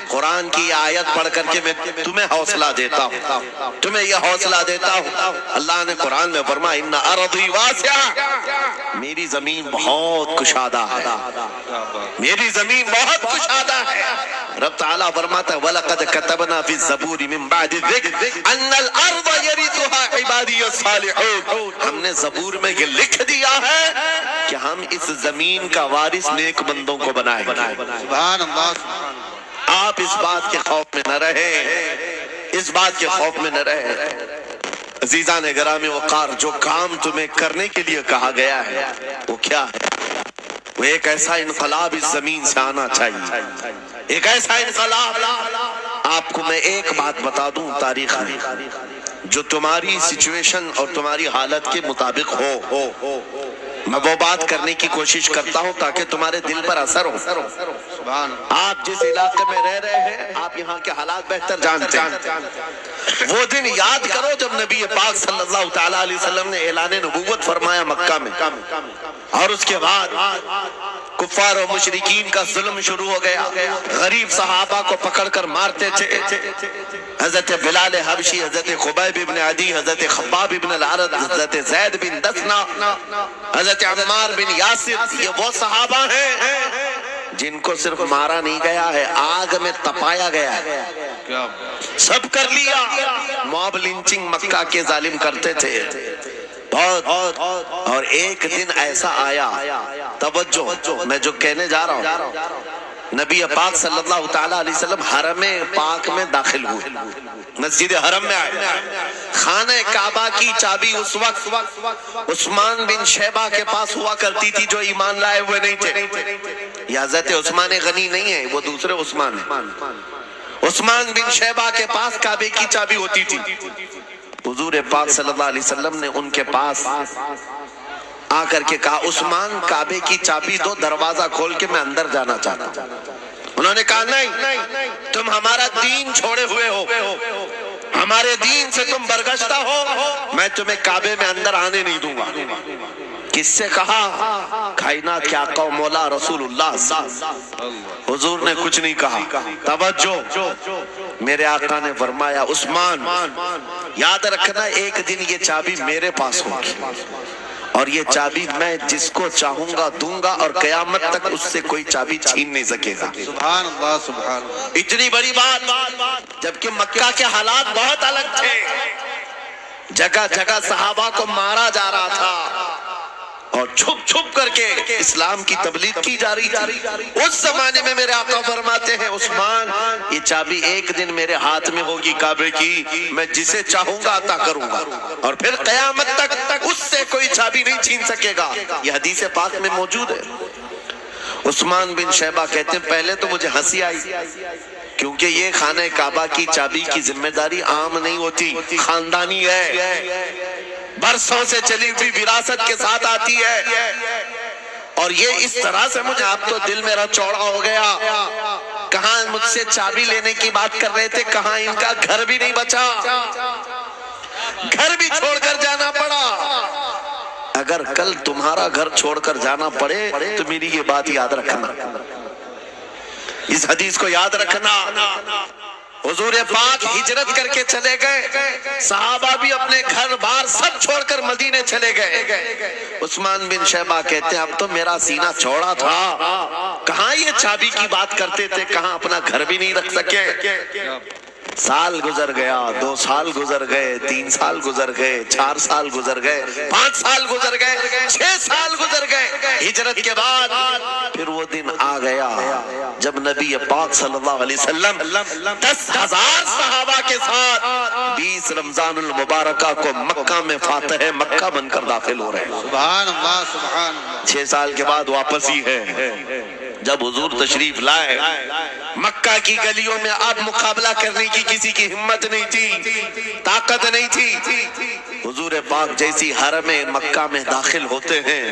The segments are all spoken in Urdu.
قرآن کی آیت پڑھ کر کے میں تمہیں حوصلہ دیتا ہوں، تمہیں یہ حوصلہ دیتا ہوں۔ اللہ نے قرآن میں فرمایا ان ارضی واسعہ، میری زمین بہت کشادہ ہے، میری زمین بہت کشادہ ہے۔ رب تعالیٰ فرماتا ہے وَلَقَدْ كَتَبْنَا فِي الزَّبُورِ مِن بَعْدِ الذِّكْرِ أَنَّ الْأَرْضَ يَرِثُهَا عِبَادِيَ الصَّالِحُونَ، ہم نے زبور میں یہ لکھ دیا ہے کہ ہم اس زمین کا وارث نیک بندوں کو بنائیں گے۔ سبحان اللہ، آپ اس بات کے خوف میں نہ رہے، اس بات کے خوف میں نہ رہے۔ عزیزان گرامی وقار، جو کام تمہیں کرنے کے لیے کہا گیا ہے وہ کیا ہے؟ وہ ایک ایسا انقلاب اس زمین سے آنا چاہیے، ایک ایسا انقلاب۔ آپ کو میں ایک بات بتا دوں تاریخ میں، جو تمہاری سچویشن اور تمہاری حالت کے مطابق ہو، میں وہ بات کرنے کی کوشش کرتا ہوں تاکہ تمہارے دل پر اثر ہو۔ آپ جس علاقے میں رہ رہے ہیں، آپ یہاں کے حالات بہتر جانتے ہیں۔ وہ دن یاد کرو جب نبی پاک صلی اللہ تعالیٰ علیہ وسلم نے اعلان نبوت فرمایا مکہ میں، اور اس کے بعد کفار و مشرکین کا ظلم شروع ہو گیا، غریب صحابہ کو پکڑ کر مارتے تھے۔ حضرت بلال حبشی، حضرت خبیب ابن عدی، حضرت خباب ابن العرد، حضرت زید بن دسنا، حضرت عمار بن یاسر، یہ وہ صحابہ ہیں جن کو صرف مارا نہیں گیا ہے، آگ میں تپایا گیا ہے۔ سب کر لیا۔ موب لنچنگ مکہ کے ظالم کرتے تھے بہت، اور ایک دن ایسا آیا، توجہ میں جو کہنے جا رہا ہوں، نبی پاک صلی اللہ تعالیٰ علیہ وسلم حرم پاک میں داخل ہوئے، مسجد حرم میں آئے۔ خانہ کعبہ کی چابی اس وقت عثمان بن شیبہ کے پاس ہوا کرتی تھی، جو ایمان لائے ہوئے نہیں تھے۔ یہ حضرت عثمان غنی نہیں ہے، وہ دوسرے عثمان ہیں۔ عثمان بن شیبہ کے پاس کعبے کی چابی ہوتی تھی۔ حضور پاک صلی اللہ علیہ وسلم نے ان کے پاس آ کر کے کہا عثمان کعبے کی چابی دو، دروازہ کھول کے میں اندر جانا چاہتا ہوں۔ انہوں نے کہا نہیں، تم ہمارا دین چھوڑے ہوئے ہو، ہمارے دین سے تم برگشتہ ہو، میں تمہیں کعبے میں اندر آنے نہیں دوں گا۔ کس سے کہا؟ کائنات کے آقا و مولا رسول اللہ صلی اللہ علیہ وسلم۔ حضور نے کچھ نہیں کہا۔ توجہ، میرے آقا نے فرمایا عثمان یاد رکھنا ایک دن یہ چابی میرے پاس ہوگی، اور یہ چابی میں جس کو چاہوں گا دوں گا، اور قیامت تک اس سے کوئی چابی چھین نہیں سکے گا۔ سبحان اللہ، سبحان اللہ۔ اتنی بڑی بات، جبکہ مکہ کے حالات بہت الگ تھے، جگہ جگہ صحابہ کو مارا جا رہا تھا، اور چھپ چھپ کر کے اسلام کی تبلیغ کی جا رہی تھی۔ اس زمانے میں میرے آقا فرماتے ہیں عثمان یہ چابی ایک دن میرے ہاتھ میں ہوگی کعبے کی، میں جسے چاہوں گا عطا کروں گا، اور پھر قیامت تک اس سے کوئی چابی نہیں چھین سکے گا۔ یہ حدیث پاک میں موجود ہے۔ عثمان بن شیبہ کہتے ہیں پہلے تو مجھے ہنسی آئی، کیونکہ یہ خانہ کعبہ کی چابی کی ذمہ داری عام نہیں ہوتی، خاندانی ہے، برسوں سے چلی ہوئی وراثت کے ساتھ آتی ہے، اور یہ اس طرح سے مجھے اب تو دل میرا چوڑا ہو گیا۔ کہاں مجھ سے چابی لینے کی بات کر رہے تھے، کہاں ان کا گھر بھی نہیں بچا، گھر بھی چھوڑ کر جانا پڑا۔ اگر کل تمہارا گھر چھوڑ کر جانا پڑے تو میری یہ بات یاد رکھنا، اس حدیث کو یاد رکھنا۔ حضور پاک ہجرت کر کے چلے گئے، صحابہ بھی اپنے گھر بار سب چھوڑ کر مدینے چلے گئے۔ عثمان بن شیبہ کہتے ہیں اب تو میرا سینہ چوڑا تھا، کہاں یہ چابی کی بات کرتے تھے، کہاں اپنا گھر بھی نہیں رکھ سکے۔ سال گزر گیا، 2 سال گزر گئے، 3 سال گزر گئے، 4 سال گزر گئے، 5 سال گزر گئے، 6 سال گزر گئے۔ ہجرت کے بعد پھر وہ دن آ گیا جب نبی پاک صلی اللہ علیہ وسلم 10,000 صحابہ کے ساتھ 20 رمضان المبارکہ کو مکہ میں فاتح مکہ بن کر داخل ہو رہے ہیں۔ سبحان اللہ، سبحان اللہ۔ 6 سال کے بعد واپس ہی ہے جب حضور تشریف لائے۔ مکہ کی گلیوں میں اب مقابلہ کرنے کی کسی کی ہمت نہیں تھی، طاقت نہیں تھی۔ حضور پاک جیسی حرم مکہ میں داخل ہوتے ہیں،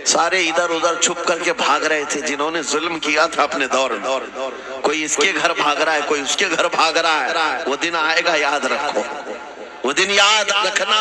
سارے ادھر ادھر چھپ کر کے بھاگ رہے تھے جنہوں نے ظلم کیا تھا اپنے دور میں۔ کوئی اس کے گھر بھاگ رہا ہے، کوئی اس کے گھر بھاگ رہا ہے۔ وہ دن آئے گا، یاد رکھو، وہ دن یاد رکھنا۔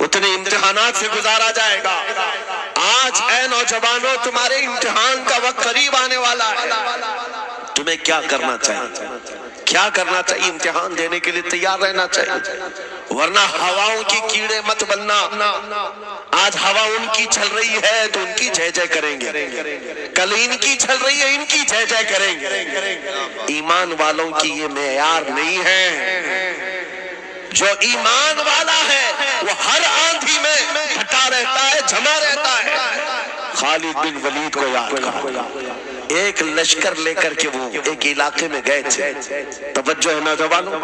اتنے امتحانات سے گزارا جائے گا۔ آج اے نوجوانوں، تمہارے امتحان کا وقت قریب آنے والا ہے۔ تمہیں کیا کرنا چاہیے؟ کیا کرنا چاہیے؟ امتحان دینے کے لیے تیار رہنا چاہیے، ورنہ ہواؤں کی کیڑے مت بننا۔ آج ہوا ان کی چل رہی ہے تو ان کی جے جے کریں گے، کل ان کی چل رہی ہے ان کی جے جے کریں گے۔ ایمان والوں کی یہ معیار نہیں ہے۔ جو ایمان والا ہے وہ ہر آندھی میں ڈٹا رہتا ہے، جمع رہتا ہے۔ خالد بن ولید کو یاد کرو، ایک لشکر لے کر کے وہ ایک علاقے میں گئے تھے۔ توجہ ہے نوجوانوں،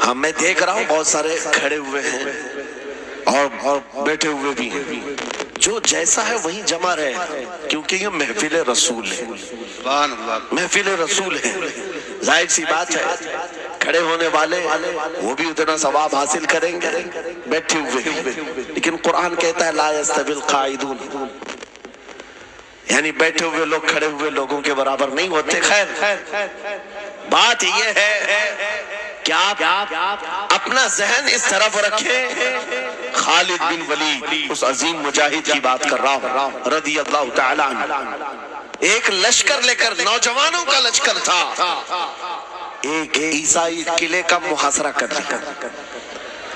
ہاں میں دیکھ رہا ہوں بہت سارے کھڑے ہوئے ہیں اور بیٹھے ہوئے بھی ہیں، جو جیسا ہے وہیں جمع رہے، کیونکہ یہ محفل رسول ہے۔ سبحان اللہ، محفل رسول ہے، ظاہر سی بات ہے کھڑے ہونے والے وہ بھی اتنا ثواب حاصل کریں گے بیٹھے ہوئے، لیکن قرآن کہتا ہے لا یستوی القاعدون، یعنی بیٹھے ہوئے لوگ کھڑے ہوئے لوگوں کے برابر نہیں ہوتے۔ خیر بات یہ ہے کہ آپ اپنا ذہن اس طرف رکھیں۔ خالد بن ولید اس عظیم مجاہد کی بات کر رہا ہوں رضی اللہ تعالی عنہ، ایک لشکر لے کر، نوجوانوں کا لشکر تھا، ایک عیسائی قلعے کا محاصرہ کر دیا،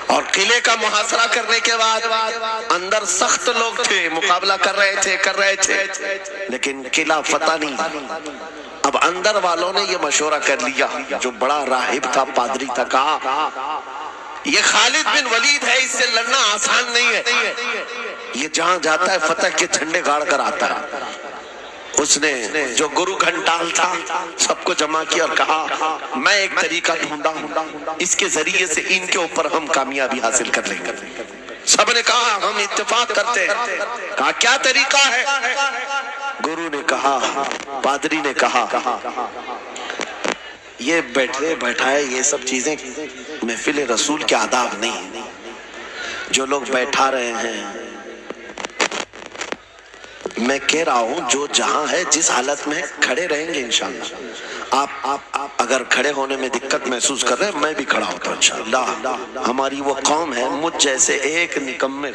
اور قلعے کا محاصرہ کرنے کے بعد اندر سخت لوگ تھے، مقابلہ کر رہے تھے، لیکن قلعہ فتح نہیں۔ اب اندر والوں نے یہ مشورہ کر لیا، جو بڑا راہب تھا، پادری تھا، کہا یہ خالد بن ولید ہے، اس سے لڑنا آسان نہیں ہے، یہ جہاں جاتا ہے فتح کے جھنڈے گاڑ کر آتا ہے۔ اس نے جو گرو گھنٹال تھا سب کو جمع کیا اور کہا میں ایک طریقہ ڈھونڈا ہوں، اس کے ذریعے سے ان کے اوپر ہم کامیابی حاصل کر لیں گے۔ سب نے کہا ہم اتفاق کرتے ہیں۔ کہا کیا طریقہ ہے؟ گرو نے کہا، پادری نے کہا یہ بیٹھائے یہ سب چیزیں محفل رسول کے آداب نہیں، جو لوگ بیٹھا رہے ہیں، میں کہہ رہا ہوں جو جہاں ہے جس حالت میں کھڑے رہیں گے انشاءاللہ۔ آپ اگر کھڑے ہونے میں دقت محسوس کر رہے ہیں، میں بھی کھڑا ہوتا ہوں انشاءاللہ۔ ہماری وہ قوم ہے، مجھ جیسے ایک نکمے،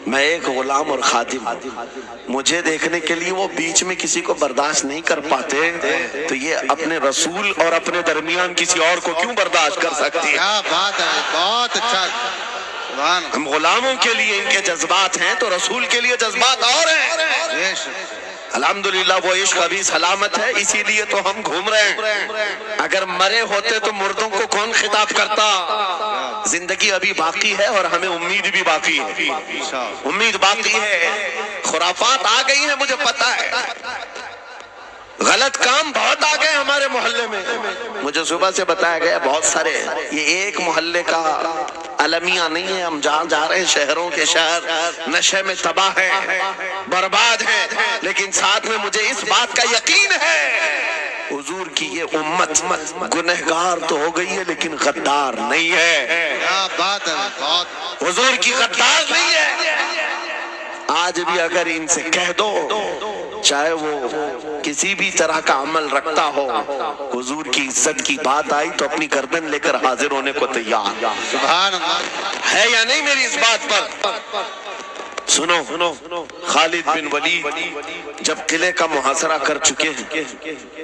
میں ایک غلام اور خادم، مجھے دیکھنے کے لیے وہ بیچ میں کسی کو برداشت نہیں کر پاتے، تو یہ اپنے رسول اور اپنے درمیان کسی اور کو کیوں برداشت کر سکتی ہے؟ کیا بات ہے، بہت اچھا۔ ہم غلاموں کے لیے ان کے جذبات ہیں تو رسول کے لیے جذبات اور ہیں۔ الحمدللہ وہ عشق ابھی سلامت ہے، اسی لیے تو ہم گھوم رہے ہیں۔ اگر مرے ہوتے تو مردوں کو کون خطاب کرتا؟ زندگی ابھی باقی ہے اور ہمیں امید بھی باقی ہے، امید باقی ہے۔ خرافات آ گئی ہیں مجھے پتا ہے، غلط کام بہت آ گئے ہمارے محلے میں، مجھے صبح سے بتایا گیا بہت سارے، یہ ایک محلے کا المیہ نہیں ہے، ہم جہاں جا رہے ہیں شہروں کے شہر نشے میں تباہ ہیں، برباد ہیں، لیکن ساتھ میں مجھے اس بات کا یقین ہے حضور کی یہ امت گنہگار تو ہو گئی ہے لیکن غدار نہیں ہے۔ کیا بات ہے، بہت حضور کی غدار نہیں ہے۔ آج بھی اگر ان سے کہہ دو، چاہے وہ کسی بھی طرح کا عمل رکھتا ہو، حضور کی عزت کی بات آئی تو اپنی گردن لے کر حاضر ہونے کو تیار سبحان اللہ ہے یا نہیں میری اس بات پر؟ سنو، خالد بن ولید جب قلعے کا محاصرہ کر چکے ہیں،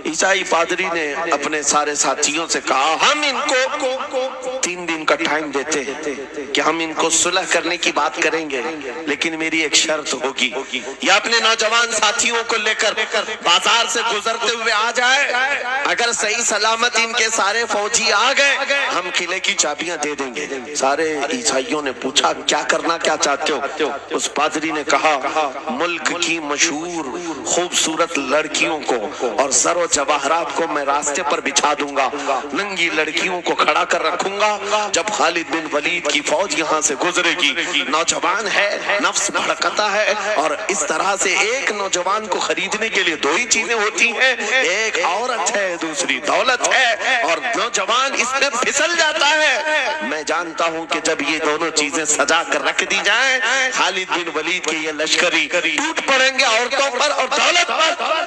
عیسائی پادری نے اپنے سارے ساتھیوں سے کہا ہم ان کو 3 دن کا ٹائم دیتے ہیں کہ ہم ان کو صلح کرنے کی بات کریں گے، لیکن میری ایک شرط ہوگی، یا اپنے نوجوان ساتھیوں کو لے کر بازار سے گزرتے ہوئے آ جائے، اگر صحیح سلامت ان کے سارے فوجی آ گئے ہم قلعے کی چابیاں دے دیں گے۔ سارے عیسائیوں نے پوچھا کیا کرنا کیا چاہتے ہو؟ اس پادری نے کہا ملک کی مشہور خوبصورت لڑکیوں کو اور زر و جواہرات کو میں راستے پر بچھا دوں گا، ننگی لڑکیوں کو کھڑا کر رکھوں گا، جب خالد بن ولید کی فوج یہاں سے گزرے گی، نوجوان ہے، نفس بھڑکتا ہے، اور اس طرح سے ایک نوجوان کو خریدنے کے لیے 2 ہی چیزیں ہوتی ہیں، ایک عورت ہے دوسری دولت ہے، اور نوجوان اس میں پھسل جاتا ہے۔ میں جانتا ہوں کہ جب یہ دونوں چیزیں سجا کر رکھ دی جائیں، خالد بن ولید کے یہ لشکری ٹوٹ پڑیں گے عورتوں پر اور دولت پر،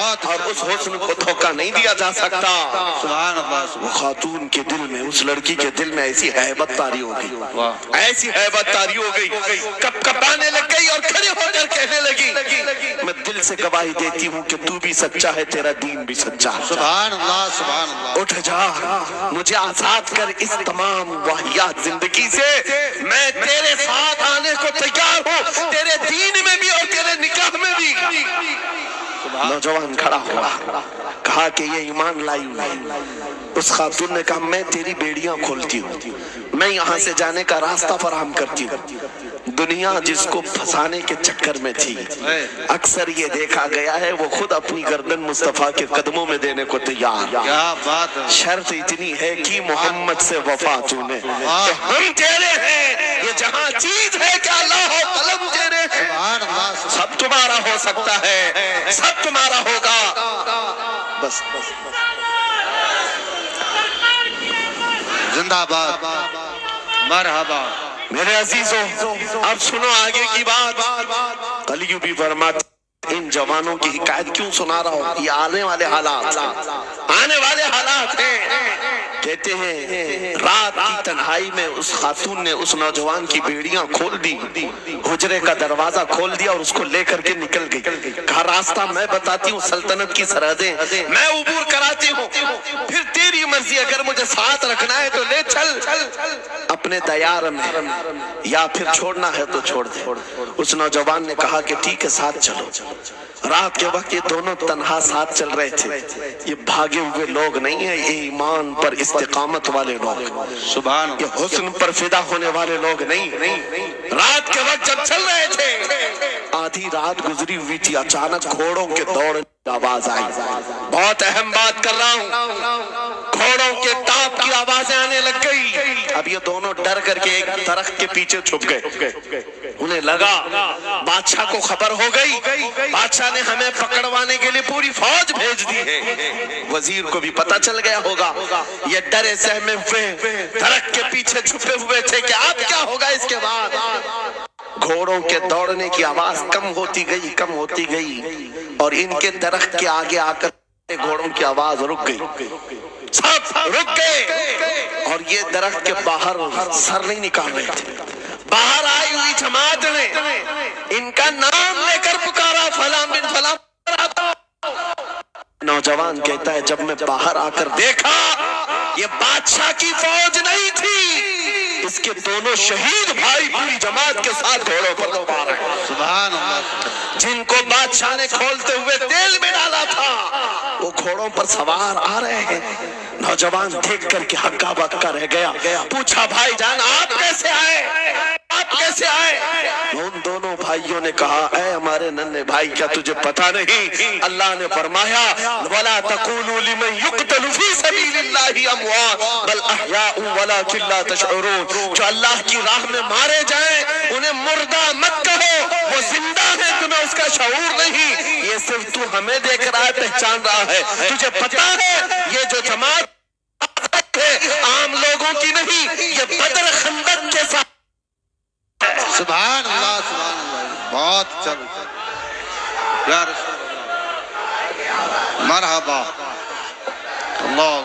بہت اور اس حسن کو دھوکہ نہیں دیا جا سکتا۔ سبحان اللہ وہ خاتون کے دل میں، اس لڑکی کے دل میں ایسی ہیبت طاری ہو گئی، واہ ایسی ہیبت طاری ہو گئی، کپ کپانے لگ گئی اور کھڑے ہو کر کہنے لگی میں دل سے گواہی دیتی ہوں کہ تو بھی سچا ہے، تیرا دین بھی سچا ہے۔ سبحان اللہ سبحان اللہ اٹھ جا، مجھے آزاد کر اس تمام واہیات زندگی سے، میں تیرے ساتھ آنے کو تیار ہوں، تیرے دین میں بھی اور تیرے نکاح میں بھی۔ نوجوان کھڑا ہوا، کہا کہ یہ ایمان لائی ہوئی۔ اس خاتون نے کہا میں تیری بیڑیاں کھولتی ہوں، میں یہاں سے جانے کا راستہ فراہم کرتی ہوں۔ دنیا جس کو پھنسانے کے چکر میں تھی، اکثر یہ دیکھا گیا ہے وہ خود اپنی گردن مصطفیٰ کے قدموں میں دینے کو تیار۔ کیا بات ہے شرط اتنی ہے کہ محمد سے وفا تونے کہ ہم تیرے ہیں، یہ جہاں چیز ہے کہ اللہ و قلم تیرے ہیں، سبحان اللہ سب تمہارا ہو سکتا ہے، سب تمہارا ہوگا۔ بس زندہ باد مرحبا میرے عزیزوں، اب سنو آگے کی بات۔ علی بھی فرماتے ان جوانوں کی حکایت کیوں سنا رہا ہوں، یہ آنے والے حالات ہیں۔ کہتے ہیں رات کی تنہائی میں اس خاتون نے اس نوجوان کی بیڑیاں کھول دی، حجرے کا دروازہ کھول دیا اور اس کو لے کر کے نکل گئی۔ کہا راستہ میں بتاتی ہوں، سلطنت کی سرحدیں میں عبور کراتی ہوں، پھر تیری مرضی، اگر مجھے ساتھ رکھنا ہے تو لے چل اپنے دیار میں، یا پھر چھوڑنا ہے تو چھوڑ دے۔ اس نوجوان نے کہا کہ ٹھیک ہے ساتھ چلو۔ رات کے وقت یہ دونوں تنہا ساتھ چل رہے تھے۔ یہ بھاگے ہوئے لوگ نہیں ہیں، یہ ایمان پر استقامت والے لوگ، سبحان یہ اللہ حسن پر فدا ہونے والے لوگ نہیں۔ رات کے وقت جب چل رہے تھے، آدھی رات گزری ہوئی تھی، اچانک گھوڑوں کے دوڑنے کی آواز آئی۔ بہت اہم بات کر رہا ہوں، گھوڑوں کے ٹاپ کی آوازیں آنے لگ گئی۔ اب یہ دونوں ڈر کر کے ایک درخت کے پیچھے چھپ گئے۔ انہیں لگا بادشاہ کو خبر ہو گئی، بادشاہ نے ہمیں پکڑوانے کے لیے پوری فوج بھیج دی ہے۔ وزیر کو بھی پتہ چل گیا ہوگا، یہ ڈرے سہمے ہوئے درخت کے پیچھے چھپے ہوئے تھے کہ اب کیا ہوگا اس کے بعد۔ گھوڑوں کے دوڑنے کی آواز کم ہوتی گئی اور ان کے درخت کے آگے آ کر گھوڑوں کی آواز رک گئی، سب رک گئے اور یہ درخت کے باہر سر نہیں نکال رہے تھے۔ باہر آئی ہوئی جماعت نے ان کا نام لے کر پکارا، فلاں بن فلاں۔ نوجوان کہتا ہے جب میں باہر آ کر دیکھا یہ بادشاہ کی فوج نہیں تھی، اس کے دونوں شہید بھائی پوری جماعت کے ساتھ گھوڑوں پر سوار ہیں، سبحان اللہ جن کو بادشاہ نے کھولتے ہوئے تیل میں ڈالا تھا، وہ گھوڑوں پر سوار آ رہے ہیں۔ نوجوان دیکھ کر کے ہکا بکا رہ گیا، پوچھا بھائی جان آپ کیسے آئے؟ ان دونوں بھائیوں نے کہا اے ہمارے ننھے بھائی کیا تجھے پتہ نہیں، اللہ نے فرمایا وَلَا تَقُولُوا لِمَنْ يُقْتَلُ فِي سَبِيلِ اللَّهِ أَمْوَاتٌ بَلْ أَحْيَاءٌ وَلَكِنْ لَا تَشْعُرُونَ، جو اللہ کی راہ میں مارے جائیں انہیں مردہ مت کہو، وہ زندہ ہے، تمہیں اس کا شعور نہیں، یہ صرف تو ہمیں دیکھ رہا ہے، پہچان رہا ہے، تجھے پتہ ہے یہ جو جماعت عام لوگوں کی نہیں، یہ بدر خندق کے ساتھ۔ سبحان اللہ سبحان اللہ، بہت اچھا یا رسول اللہ، مرحبا اللہ۔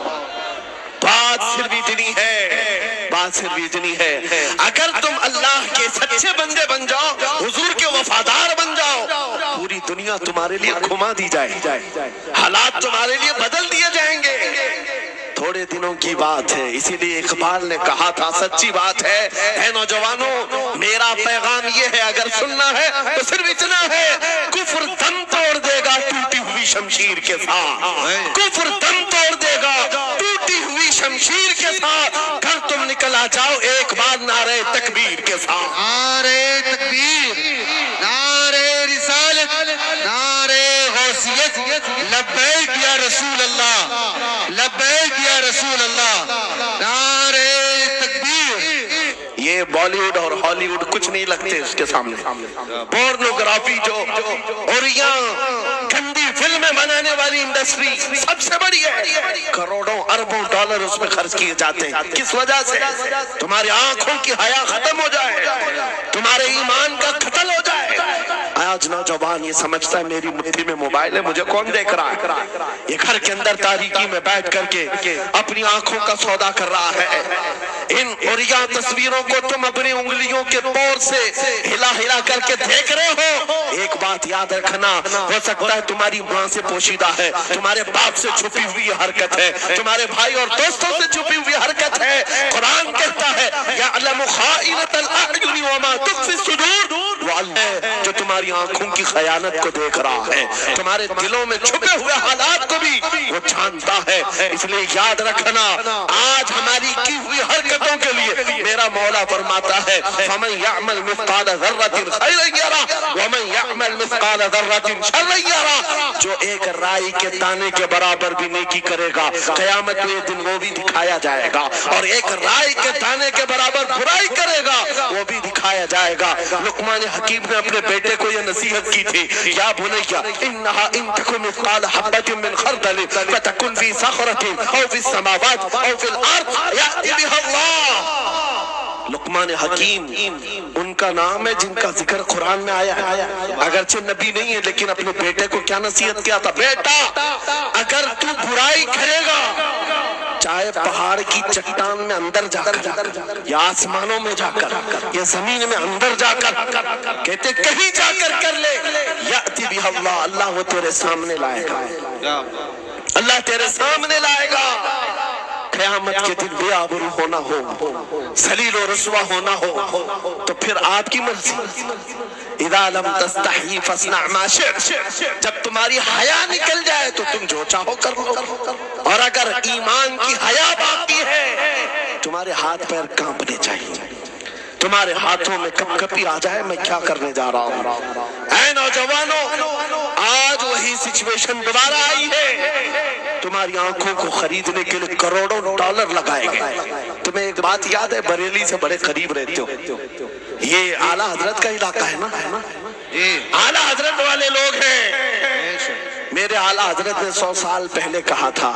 بات صرف اتنی ہے، اگر تم اللہ کے سچے بندے بن جاؤ، حضور کے وفادار بن جاؤ، پوری دنیا تمہارے لیے گھما دی جائے، حالات تمہارے لیے بدل دیے جائیں گے۔ تھوڑے دنوں کی بات ہے، اسی لیے اقبال نے کہا تھا سچی بات ہے، اے نوجوانوں میرا پیغام یہ ہے، اگر سننا ہے تو صرف اتنا ہے، کفر دم توڑ دے گا ٹوٹی ہوئی شمشیر کے ساتھ، کفر دم توڑ دے گا ٹوٹی ہوئی شمشیر کے ساتھ، گھر تم نکل آ جاؤ ایک بار نعرہ تکبیر کے ساتھ، نعرہ تکبیر، نعرہ رسالت، نعرہ غوثیت، لبیک یا رسول اللہ، لبیک یا رسول اللہ، نعرہ تکبیر۔ یہ بالی ووڈ اور ہالی ووڈ کچھ نہیں لگتے اس کے سامنے، پورنوگرافی جو اور یہاں گندی فلمیں بنانے والی انڈسٹری سب سے بڑی ہے، کروڑوں اربوں ڈالر اس میں خرچ کیے جاتے ہیں، کس وجہ سے؟ تمہاری آنکھوں کی حیا ختم ہو جائے، تمہارے ایمان کا قتل ہو جائے، آج نوجوان یہ سمجھتا ہے میری مٹھی میں موبائل ہے، مجھے کون دیکھ رہا ہے؟ یہ گھر کے اندر تاریکی میں بیٹھ کر کے اپنی آنکھوں کا سودا کر رہا ہے۔ ان عریاں تصویروں کو تم اپنی انگلیوں کے پور سے ہلا ہلا کر کے دیکھ رہے ہو۔ ایک بات یاد رکھنا، ہو سکتا ہے تمہاری ماں سے پوشیدہ ہے، تمہارے باپ سے چھپی ہوئی حرکت ہے، تمہارے بھائی اور دوستوں سے چھپی ہوئی حرکت ہے۔ قرآن کہتا ہے یعلم خائنۃ الاعین وما تخفی الصدور، وہ اللہ ہے جو تمہاری آنکھوں کی خیانت کو دیکھ رہا ہے، تمہارے دلوں میں چھپے ہوئے حالات کو بھی وہ جانتا ہے۔ اس لیے یاد رکھنا، آج ہماری کی ہوئی حرکتوں کے لیے میرا مولا فرماتا ہے فمن یعمل مثقال ذرۃ خیرا یرہ ومن یعمل مثقال ذرۃ شرا یرہ، جو ایک رائی کے دانے کے برابر بھی نیکی کرے گا قیامت میں دن وہ بھی دکھایا جائے گا، اور ایک رائی کے دانے کے برابر برائی کرے گا وہ بھی دکھایا جائے گا۔ لقمان حکیم نے اپنے بیٹے کو یہ نصیحت کی تھی، یا بنیا انہا ان تکن مثقال حبۃ من خردل فتکن فی صخرۃ او فی السماوات او فی الارض یأتی بها اللہ۔ لقمان حکیم ان کا نام ہے جن کا ذکر قرآن میں آیا ہے، اگرچہ نبی نہیں ہے لیکن اپنے بیٹے کو کیا نصیحت کیا تھا؟ بیٹا اگر تو برائی کرے گا، چاہے پہاڑ کی چٹان میں اندر جا کر یا آسمانوں میں جا کر یا زمین میں اندر جا کر، کہتے کہیں جا کر کر لے، یأتی بها اللہ، اللہ وہ تیرے سامنے لائے گا، اللہ تیرے سامنے لائے گا۔ قیامت کے دن بے آبرو ہونا ہو، ذلیل و رسوا ہونا ہو، تو پھر آپ کی مرضی۔ اذا لم تستحی فاصنع ما شئت، جب تمہاری حیا نکل جائے تو تم جو چاہو کر لو، اور اگر ایمان کی حیا باقی ہے تمہارے ہاتھ پیر کانپنے چاہیے، تمہارے ہاتھوں میں کپ کپی آ جائے میں کیا کرنے جا رہا ہوں۔ اے نوجوانوں، آج وہی سچویشن دوبارہ آئی ہے، تمہاری آنکھوں کو خریدنے کے لیے کروڑوں ڈالر لگائے گئے۔ تمہیں ایک بات یاد ہے، بریلی سے بڑے قریب رہتے ہو، یہ اعلیٰ حضرت کا علاقہ ہے نا، اعلیٰ حضرت والے لوگ ہیں۔ میرے اعلیٰ حضرت نے 100 سال پہلے کہا تھا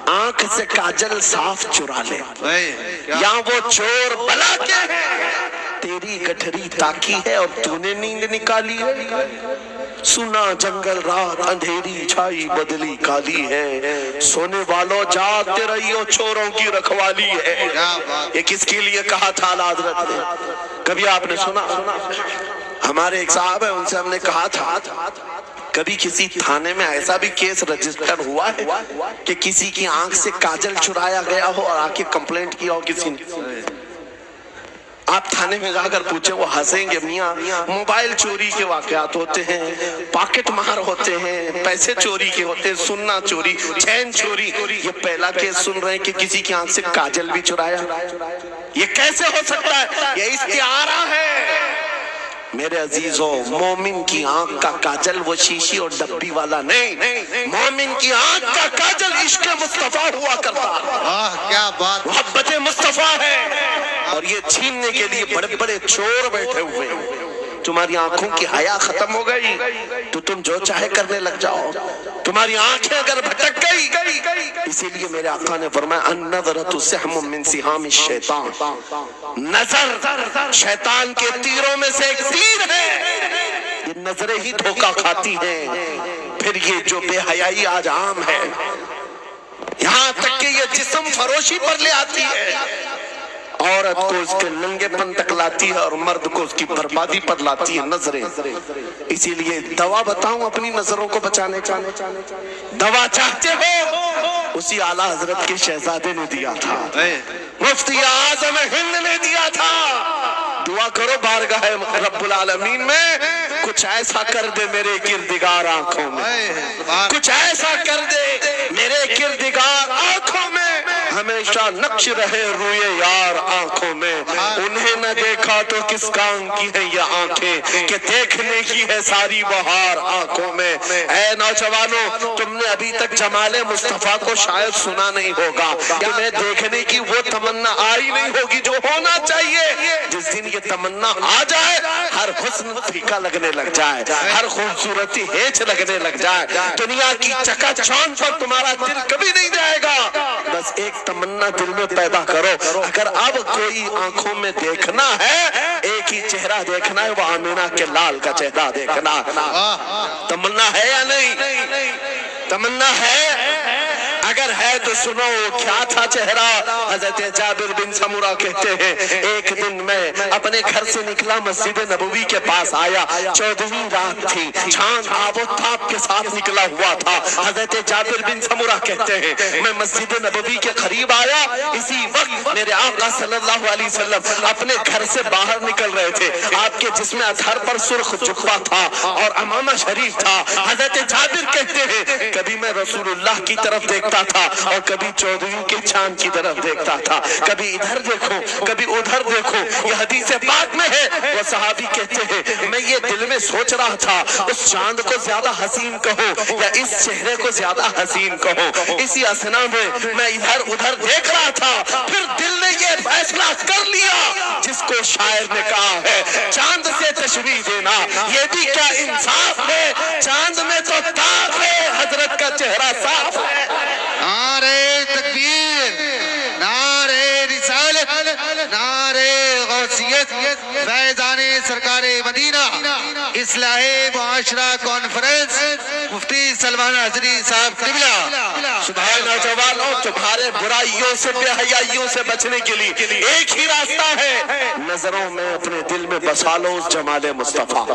آنکھ سے کاجل صاف چرا لے، یا وہ چور بلا کے ہے، تیری گٹھری تاکی ہے اور تو نے نیند نکالی ہے، سنا جنگل رات اندھیری چھائی بدلی کالی ہے، سونے والوں جاگتے رہیو چوروں کی رکھوالی ہے۔ یہ کس کے لیے کہا تھا اعلیٰ حضرت نے؟ کبھی آپ نے سنا؟ ہمارے ایک صاحب ہیں، ان سے ہم نے کہا تھا کبھی کسی تھانے میں ایسا بھی کیس رجسٹر ہوا ہے کہ کسی کی آنکھ سے کاجل چرایا گیا ہو اور آ کے کمپلینٹ کیا ہو کسی نے؟ آپ تھانے میں جا کر پوچھیں، وہ ہنسیں گے، میاں موبائل چوری کے واقعات ہوتے ہیں، پاکٹ مار ہوتے ہیں، پیسے چوری کے ہوتے ہیں، سننا چوری، چین چوری، یہ پہلا کیس سن رہے ہیں کہ کسی کی آنکھ سے کاجل بھی چرایا۔ یہ کیسے ہو سکتا ہے؟ یہ استعارہ ہے۔ میرے عزیزوں، مومن کی آنکھ کا کاجل وہ شیشی اور ڈبی والا نہیں، مومن کی آنکھ کا کاجل عشق مصطفیٰ ہوا کرتا، کیا بات، محبت مصطفیٰ ہے، اور یہ چھیننے کے لیے بڑے بڑے چور بیٹھے ہوئے ہیں۔ تمہاری آنکھوں کی حیا ختم ہو گئی تو تم جو چاہے کرنے لگ جاؤ، تمہاری آنکھیں اگر بھٹک گئی، اسی لیے میرے آقا نے فرمایا النظرۃ سہم من سہام الشیطان، نظر شیطان کے تیروں میں سے ایک تیر ہے، یہ نظریں ہی دھوکہ کھاتی ہیں۔ پھر یہ جو بے حیائی آج عام ہے، یہاں تک کہ یہ جسم فروشی پر لے آتی ہے، عورت کو اس کے ننگے پن تک لاتی ہے اور مرد کو اس کی بربادی پر لاتی ہے نظریں۔ اسی لیے دوا بتاؤں اپنی نظروں کو بچانے کا؟ دوا چاہتے ہو؟ اسی اعلیٰ حضرت کے شہزادے نے دیا تھا، مفتی اعظم ہند نے دیا تھا۔ دعا کرو بارگاہ رب العالمین میں کچھ ایسا کر دے میرے کردگار آنکھوں میں، کچھ ایسا کر دے میرے کردگار آنکھوں میں، ہمیشہ نقش رہے روئے یار آنکھوں میں، انہیں نہ دیکھا تو کس کام کی ہے یہ آنکھیں کہ دیکھنے کی ہے ساری بہار آنکھوں میں۔ اے نوجوانوں، تم نے ابھی تک جمال مصطفیٰ کو شاید سنا نہیں ہوگا، تمہیں دیکھنے کی وہ تمنا آئی نہیں ہوگی جو ہونا چاہیے۔ جس دن یہ تمنا آ جائے، ہر حسن پھیکا لگنے لگ جائے، ہر خوبصورتی ہیچ لگنے لگ جائے، دنیا کی چکا چوند پر تمہارا دل کبھی نہیں جائے گا۔ بس ایک تمنا دل میں پیدا کرو، اگر اب کوئی آنکھوں میں دیکھنا ہے، ایک ایک ہی چہرہ دیکھنا ہے, وہ آمینہ کے لال کا چہرہ دیکھنا. تمنا ہے یا نہیں؟ تمنا ہے؟ اگر ہے تو سنو کیا تھا چہرہ. حضرت جابر بن سمرہ کہتے ہیں ایک دن میں اپنے گھر سے نکلا, مسجد نبوی کے پاس آیا, 14ویں رات تھی, چاند آب و تاب کے ساتھ نکلا ہوا تھا. حضرت جابر بن سمرہ کہتے ہیں میں مسجد نبوی کے قریب آیا, اسی وقت میرے آقا صلی اللہ علیہ وسلم اپنے گھر سے باہر نکل رہے تھے. آپ کے جسم اطہر پر سرخ جبہ تھا اور امامہ شریف تھا. حضرت جابر کہتے ہیں کبھی میں رسول اللہ کی طرف دیکھتا تھا اور کبھی 14ویں کے چاند کی طرف دیکھتا تھا, کبھی ادھر دیکھو کبھی ادھر دیکھو. یہ حدیث پاک میں ہے. وہ صحابی کہتے ہیں میں یہ دل میں سوچ رہا تھا اس چاند کو زیادہ حسین کہو یا اس چہرے کو زیادہ حسین کہو. اسی اسنا میں میں ادھر ادھر دیکھ رہا تھا, پھر دل نے یہ فیصلہ کر لیا جس کو شاعر نے کہا ہے چاند سے تشبیہ دینا یہ بھی کیا انصاف ہے. چاند میں تو تاپ ہے, حضرت کا چہرہ صاف ہے. نعرے تکبیر, نعرے رسالت, نعرے غوثیت, فیضان سرکار مدینہ, اصلاح معاشرہ کانفرنس, مفتی سلمان حضری صاحب قبلہ. اے نوجوانوں, تمہارے برائیوں سے بے حیائیوں سے بچنے کے لیے ایک ہی راستہ ہے, نظروں میں اپنے دل میں بسا لو اس جمال مصطفیٰ.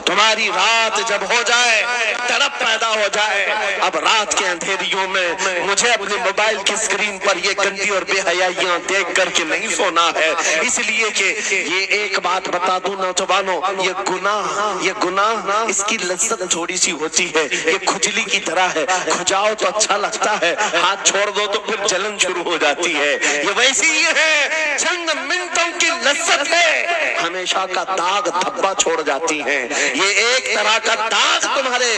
تمہاری رات جب ہو جائے, طرب پیدا ہو جائے, اب رات کے اندھیریوں میں مجھے اپنے موبائل کی اسکرین پر یہ گندی اور بے حیائیاں دیکھ کر کے نہیں سونا ہے. اس لیے کہ یہ ایک بات بتا دوں نوجوانوں, یہ گناہ اس کی لذت تھوڑی سی ہوتی ہے, یہ کھجلی کی طرح ہے, کھجاؤ تو اچھا لگتا ہے, ہاتھ چھوڑ دو تو پھر جلن شروع ہو جاتی ہے. یہ ویسی ہی ہے, چند منٹوں کی لذت ہے, ہمیشہ کا داغ دھبا چھوڑ جاتی ہے. یہ ایک طرح کا داغ تمہارے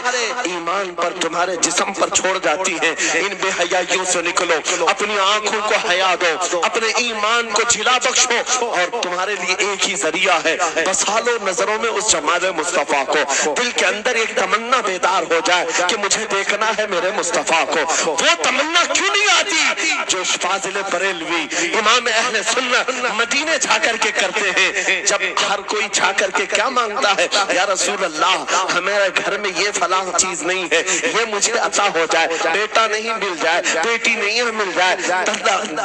ایمان پر, تمہارے جسم پر چھوڑ جاتی ہے. ان بے حیائیوں سے نکلو, اپنی آنکھوں کو حیا دو, اپنے ایمان کو جھلا بخشو, اور تمہارے لیے ایک ہی ذریعہ ہے, بسا لو نظروں میں اس جمال مصطفیٰ کو. دل کے اندر ایک تمنا بیدار ہو جائے کہ مجھے دیکھنا ہے میرے مصطفیٰ کو. وہ تمنا کیوں نہیں آتی جو فاضل بریلوی امام اہل سنت مدینے جا کر کے کرتے ہیں؟ جب ہر کوئی جا کر کے کیا مانگتا ہے, یا رسول اللہ ہمارے گھر میں یہ فلاں چیز نہیں ہے, یہ مجھے عطا ہو جائے, بیٹا نہیں مل جائے, بیٹی نہیں مل جائے,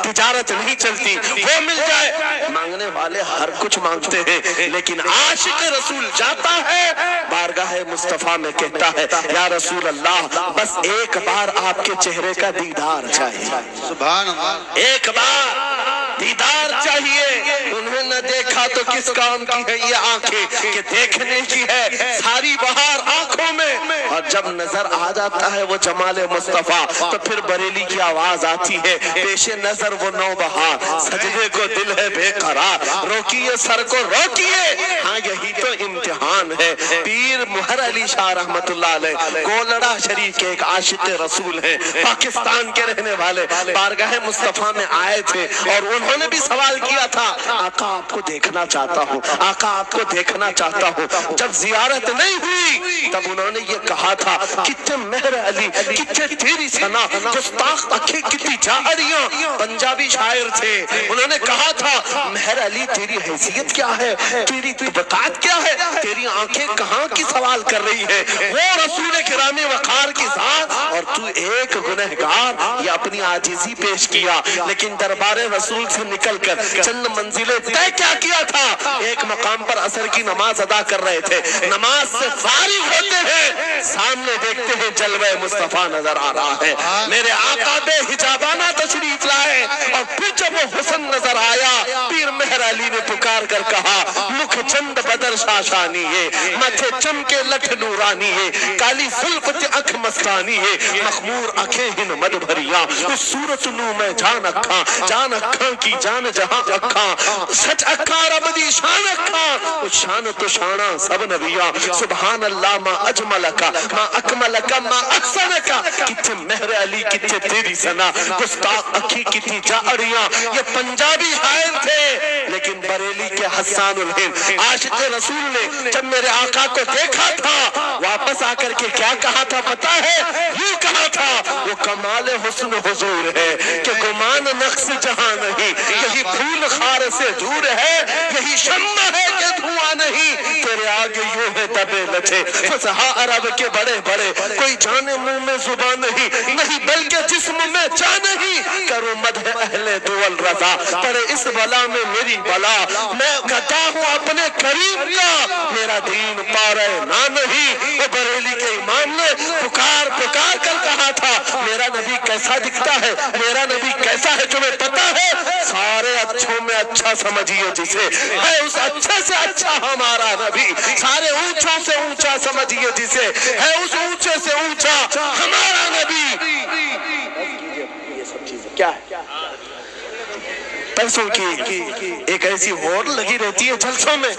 تجارت نہیں چلتی, وہ مل جائے. مانگنے والے ہر کچھ مانگتے ہیں, لیکن عاشق رسول جاتا ہے بارگاہ مصطفیٰ میں کہتا ہے یا رسول اللہ بس ایک بار آپ کے چہرے کا دیدار چاہیے. سبحان اللہ. ایک بار دیدار چاہیے. انہیں نہ دیکھا تو کس کام کی ہے یہ آنکھیں کہ دیکھنے کی ہے ساری بہار آنکھوں میں, اور جب نظر آ جاتا ہے وہ جمال مصطفیٰ تو پھر بریلی کی آواز آتی ہے پیش نظر وہ نو بہار, سجدے کو دل ہے بے قرار, روکیے سر کو روکیے. ہاں یہی تو امتحان ہے. پیر مہر علی شاہ رحمت اللہ علیہ گولڑا شریف کے ایک عاشق رسول ہیں, پاکستان کے رہنے والے, بارگاہ مصطفیٰ میں آئے تھے اور انہوں نے بھی سوال کیا تھا آقا آپ کو دیکھنا چاہتا ہوں, آقا آپ کو دیکھنا چاہتا ہوں. جب زیارت نہیں ہوئی تب انہوں نے یہ کہا تھا کتنے مہر علی کتنے تیری ثنا, گستاخ اکھیں کتنی جاہریاں. پنجابی شاعر تھے, انہوں نے کہا تھا مہر علی تیری حیثیت کیا ہے, تیری طبقات کیا ہے, تیری آنکھیں کہاں کی سوال کر رہی ہے, وہ رسول گرامی وقار کی ذات اور تو ایک گنہگار. یہ اپنی عاجزی پیش کیا, لیکن دربار رسول سے نکل کر چند منزلیں طے کیا تھا. ایک مقام پر عصر کی نماز ادا کر رہے تھے, نماز سے فارغ ہوتے ہیں, سامنے دیکھتے ہیں جلوہ مصطفیٰ نظر آ رہا ہے. میرے آقا بے حجابانہ تشریف لائے, اور پھر جب وہ حسن نظر آیا پیر مہر علی نے پکار کر کہا مکھ چند بدر شاشانی ہے, ماتھے چمکے لٹھ نورانی ہے, کالی زلفت اکھ مستانی ہے, مخمور اکھیں ہن مد بھریاں, اس صورت نو میں جان اکھاں, جان اکھاں کی جان جہاں اکھاں, سچ اکھاں رب دی شان اکھاں, اس شان تو شانہ سب نبیاں. سبحان اللہ ما اجملکا ما اکملکا ما احسنکا. کتنے مہر علی کتنے تیری ثنا, گستاخ اکھی کتنی جاہریاں. یہ پنجابی شاعر تھے, لیکن بریلی کے حسان الہند عاشق رسول نے جب میرے آقا کو دیکھا تھا واپس آ کر کے کیا کہا تھا پتا ہے؟ یوں کہا تھا وہ کمال حسن حضور ہے کہ گمان نقص جہاں نہیں، یہی پھول خار سے دور ہے، یہی شمع ہے کہ دھواں نہیں، تیرے آگے یوں ہے دبے لچے فصحا عرب کے بڑے بڑے، کوئی جانے منہ میں زبان نہیں بلکہ جسم میں جان نہیں، کروں مدح اہل دول رضا پڑے اس بلا میں میری بلا، میں گدا ہوں اپنے کریم کا، میرا دین پارے نہ نہیں۔ وہ بریلی کے امام نے پکار پکار کر کہا تھا میرا نبی کیسا دکھتا ہے، میرا نبی کیسا ہے، تمہیں پتا ہے؟ سارے اچھوں میں اچھا سمجھیے جسے، ہے اس اچھے سے اچھا ہمارا نبی، سارے اونچوں سے اونچا سمجھیے جسے، ہے اس اونچے سے اونچا ہمارا نبی۔ کیا ہے؟ پیسوں کی ایک ایسی ہوڑ لگی رہتی ہے جلسوں میں،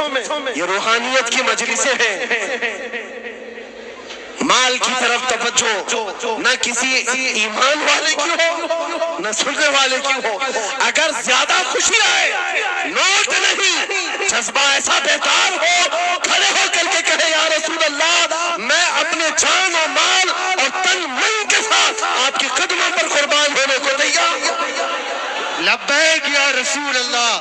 یہ روحانیت کی مجلسیں ہیں، مال کی طرف توجہ نہ کسی ایمان والے کی ہو نہ سننے والے کی ہو، اگر زیادہ خوشی آئے نوٹ نہیں، جذبہ ایسا بیدار ہو کھڑے ہو کر کے کہے یا رسول اللہ میں اپنے جان و مال اور تن من کے ساتھ آپ کی قدموں پر قربان ہونے کو تیار ہوں۔ لبیک یا رسول اللہ،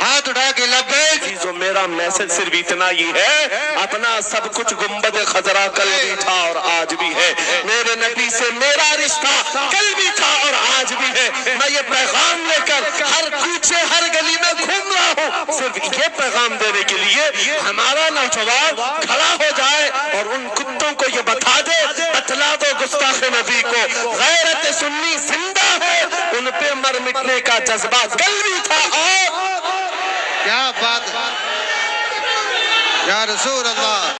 ہاتھ اٹھا کے لبیک۔ جو میرا میسج صرف اتنا ہی ہے، اپنا سب کچھ گنبد خضرا کل بھی تھا اور آج بھی ہے، میرے نبی سے میرا رشتہ کل بھی تھا اور آج بھی ہے، میں یہ پیغام لے کر ہر کوچے ہر گلی میں گھوم رہا ہوں، صرف یہ پیغام دینے کے لیے ہمارا نوجوان کھڑا ہو جائے اور ان کتوں کو یہ بتا دے، بتلا دو گستاخ نبی کو غیرت سنی زندہ ہے، ان پہ مر مٹنے کا جذبہ کل بھی تھا اور کیا بات ہے یا رسول اللہ۔